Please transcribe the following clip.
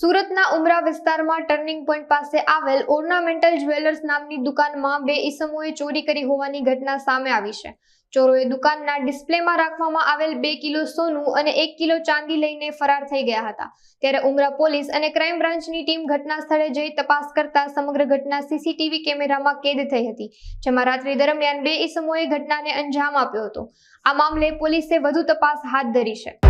સુરતના ઉમરા વિસ્તારમાં turning point પાસે આવેલ ઓર્નામેન્ટલ જ્વેલર્સ નામની દુકાનમાં બે ઈસમોએ ચોરી કરી હોવાની ઘટના સામે આવી છે। ચોરોએ દુકાનના ડિસ્પ્લેમાં રાખવામાં આવેલ 2 કિલો સોનું અને 1 કિલો ચાંદી લઈને ફરાર થઈ ગયા હતા। ત્યારે ઉમરા પોલીસ અને ક્રાઇમ બ્રાન્ચની ટીમ ઘટના સ્થળે જઈ તપાસ કરતા સમગ્ર ઘટના સીસીટીવી કેમેરામાં કેદ થઈ હતી, જેમાં રાત્રિ દરમિયાન બે ઈસમોએ ઘટનાને અંજામ આપ્યો હતો। આ મામલે પોલીસે વધુ તપાસ હાથ ધરી છે।